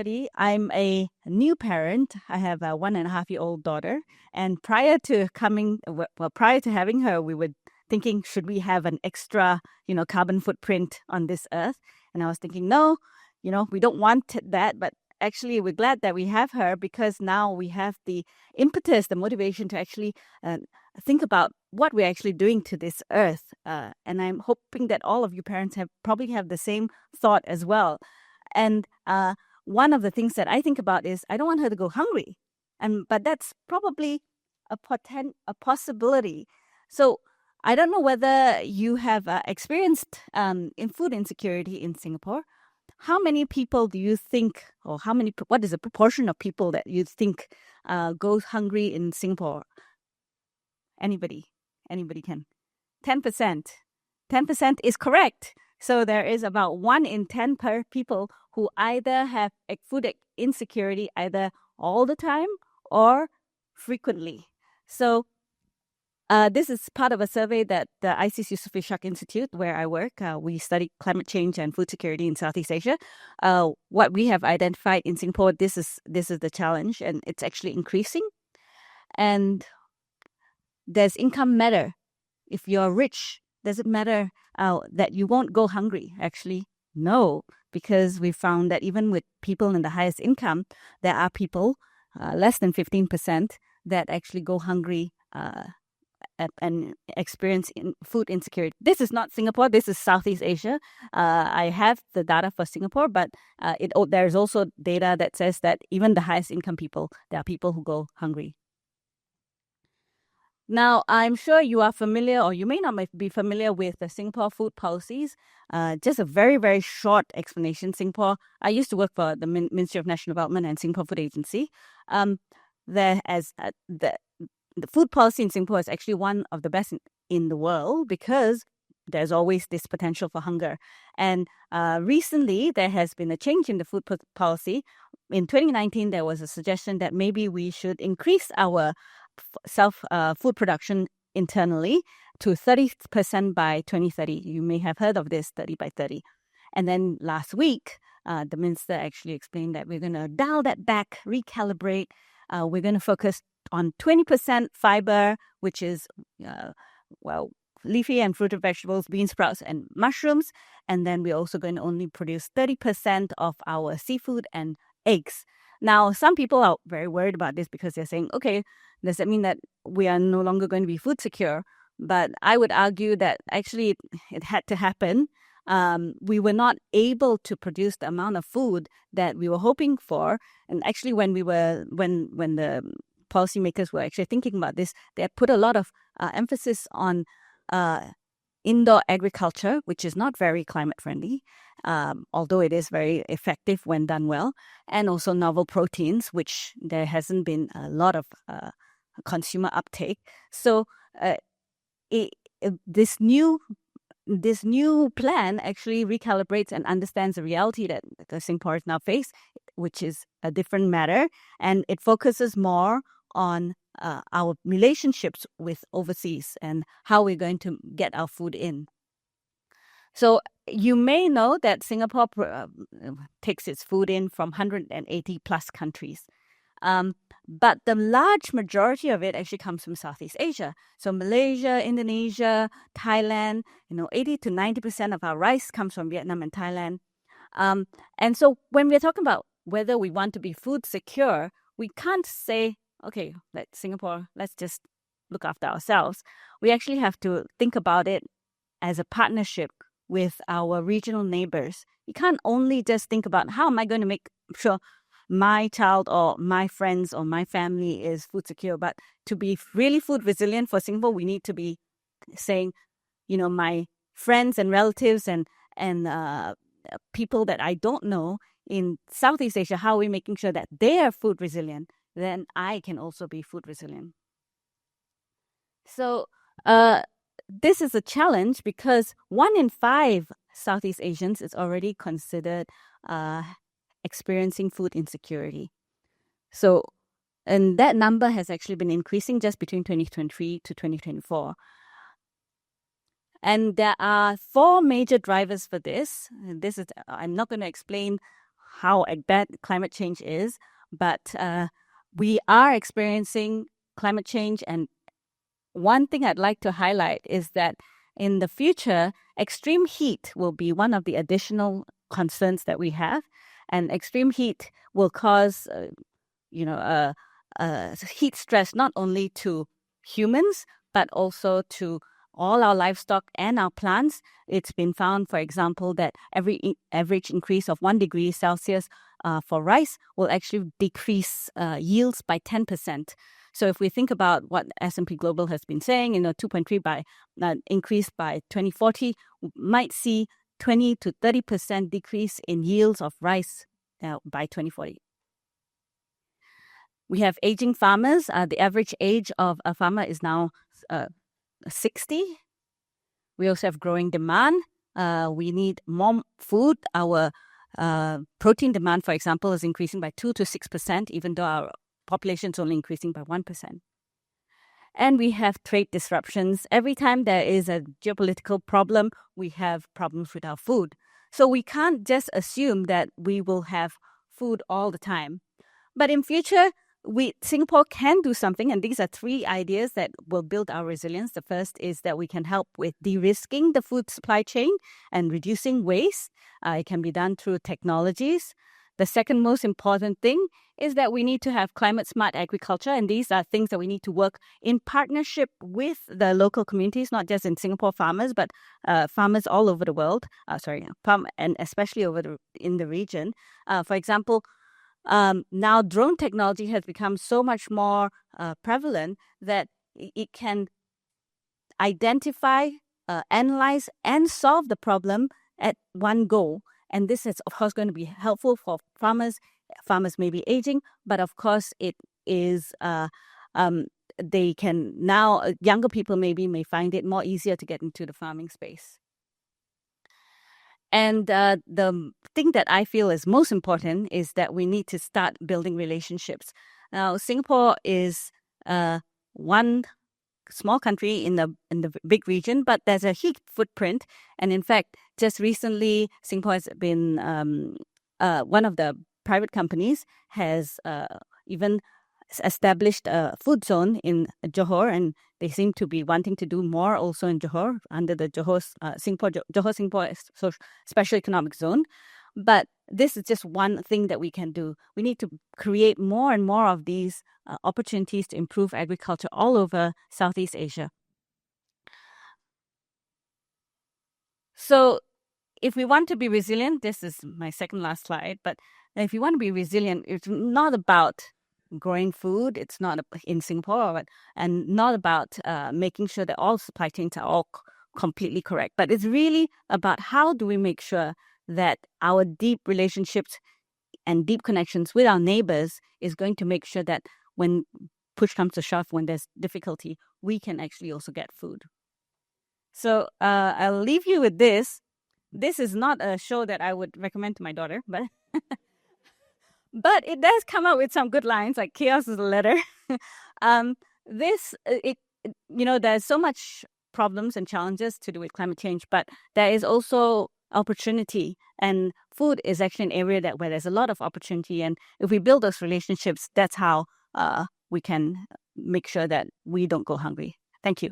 everybody. I'm a new parent. I have a 1.5-year-old daughter. And prior to having her, we were thinking, should we have an extra, carbon footprint on this earth? And I was thinking, no, we don't want that. But actually, we're glad that we have her because now we have the impetus, the motivation to actually think about what we're actually doing to this earth. And I'm hoping that all of you parents probably have the same thought as well. And one of the things that I think about is I don't want her to go hungry. But that's probably a possibility. So I don't know whether you have experienced in food insecurity in Singapore. How many people do you think, or what is the proportion of people that you think goes hungry in Singapore? Anybody can. 10%. 10% is correct. So there is about 1 in 10 people who either have food insecurity either all the time or frequently. So this is part of a survey that the ISIS Yusof Ishak Institute, where I work, we study climate change and food security in Southeast Asia. What we have identified in Singapore, this is the challenge, and it's actually increasing. And does income matter? If you're rich, does it matter that you won't go hungry? Actually, no, because we found that even with people in the highest income, there are people, less than 15%, that actually go hungry and experience food insecurity. This is not Singapore. This is Southeast Asia. I have the data for Singapore, but there's also data that says that even the highest income people, there are people who go hungry. Now, I'm sure you are familiar, or you may not be familiar with the Singapore food policies. Just a very, very short explanation. Singapore, I used to work for the Ministry of National Development and Singapore Food Agency. The food policy in Singapore is actually one of the best in the world because there's always this potential for hunger. And recently, there has been a change in the food policy. In 2019, there was a suggestion that maybe we should increase our food production internally to 30% by 2030. You may have heard of this 30 by 30. And then last week, the minister actually explained that we're going to dial that back, recalibrate. We're going to focus on 20% fiber, which is, leafy and fruited vegetables, bean sprouts, and mushrooms. And then we're also going to only produce 30% of our seafood and eggs. Now, some people are very worried about this because they're saying, okay, does that mean that we are no longer going to be food secure? But I would argue that actually it had to happen. We were not able to produce the amount of food that we were hoping for. And actually, when the policymakers were actually thinking about this, they had put a lot of emphasis on indoor agriculture, which is not very climate friendly, although it is very effective when done well, and also novel proteins, which there hasn't been a lot of consumer uptake. So this new plan actually recalibrates and understands the reality that the Singaporeans now face, which is a different matter, and it focuses more on our relationships with overseas and how we're going to get our food in. So you may know that Singapore takes its food in from 180 plus countries. But the large majority of it actually comes from Southeast Asia. So Malaysia, Indonesia, Thailand, 80 to 90% of our rice comes from Vietnam and Thailand. And so when we're talking about whether we want to be food secure, we can't say, okay, Singapore, let's just look after ourselves. We actually have to think about it as a partnership with our regional neighbors. You can't only just think about how am I going to make sure my child or my friends or my family is food secure. But to be really food resilient for Singapore, we need to be saying, my friends and relatives and people that I don't know in Southeast Asia, how are we making sure that they are food resilient? Then I can also be food resilient. So this is a challenge because 1 in 5 Southeast Asians is already considered experiencing food insecurity. So, and that number has actually been increasing just between 2023 to 2024. And there are 4 major drivers for this. I'm not going to explain how bad climate change is, but we are experiencing climate change. And one thing I'd like to highlight is that in the future, extreme heat will be one of the additional concerns that we have. And extreme heat will cause, heat stress not only to humans, but also to all our livestock and our plants. It's been found, for example, that every average increase of 1 degree Celsius for rice will actually decrease yields by 10%. So if we think about what S&P Global has been saying, 2.3 by increase by 2040, we might see 20 to 30% decrease in yields of rice by 2040. We have aging farmers. The average age of a farmer is now 60. We also have growing demand. We need more food. Our protein demand, for example, is increasing by 2 to 6%, even though our population is only increasing by 1%. And we have trade disruptions. Every time there is a geopolitical problem, we have problems with our food. So we can't just assume that we will have food all the time. But in future, Singapore can do something, and these are 3 ideas that will build our resilience. The first is that we can help with de-risking the food supply chain and reducing waste. It can be done through technologies. The second most important thing is that we need to have climate-smart agriculture, and these are things that we need to work in partnership with the local communities, not just in Singapore farmers, but farmers all over the world. And especially in the region. For example, now drone technology has become so much more prevalent that it can identify, analyze, and solve the problem at one go. And this is, of course, going to be helpful for farmers. Farmers may be aging, but of course it is, they can now, younger people may find it more easier to get into the farming space. And the thing that I feel is most important is that we need to start building relationships. Now, Singapore is one small country in the big region, but there's a huge footprint. And in fact, just recently, Singapore has been one of the private companies has even established a food zone in Johor, and they seem to be wanting to do more also in Johor under the Johor Singapore Special Economic Zone. But this is just one thing that we can do. We need to create more and more of these opportunities to improve agriculture all over Southeast Asia. So if we want to be resilient, this is my second last slide, but if you want to be resilient, it's not about growing food, it's not in Singapore, and not about making sure that all supply chains are all completely correct, but it's really about how do we make sure that our deep relationships and deep connections with our neighbors is going to make sure that when push comes to shove, when there's difficulty, we can actually also get food. So I'll leave you with this. This is not a show that I would recommend to my daughter, but but it does come up with some good lines, like chaos is a letter. There's so much problems and challenges to do with climate change, but there is also opportunity, and food is actually an area where there's a lot of opportunity. And if we build those relationships, that's how we can make sure that we don't go hungry. Thank you.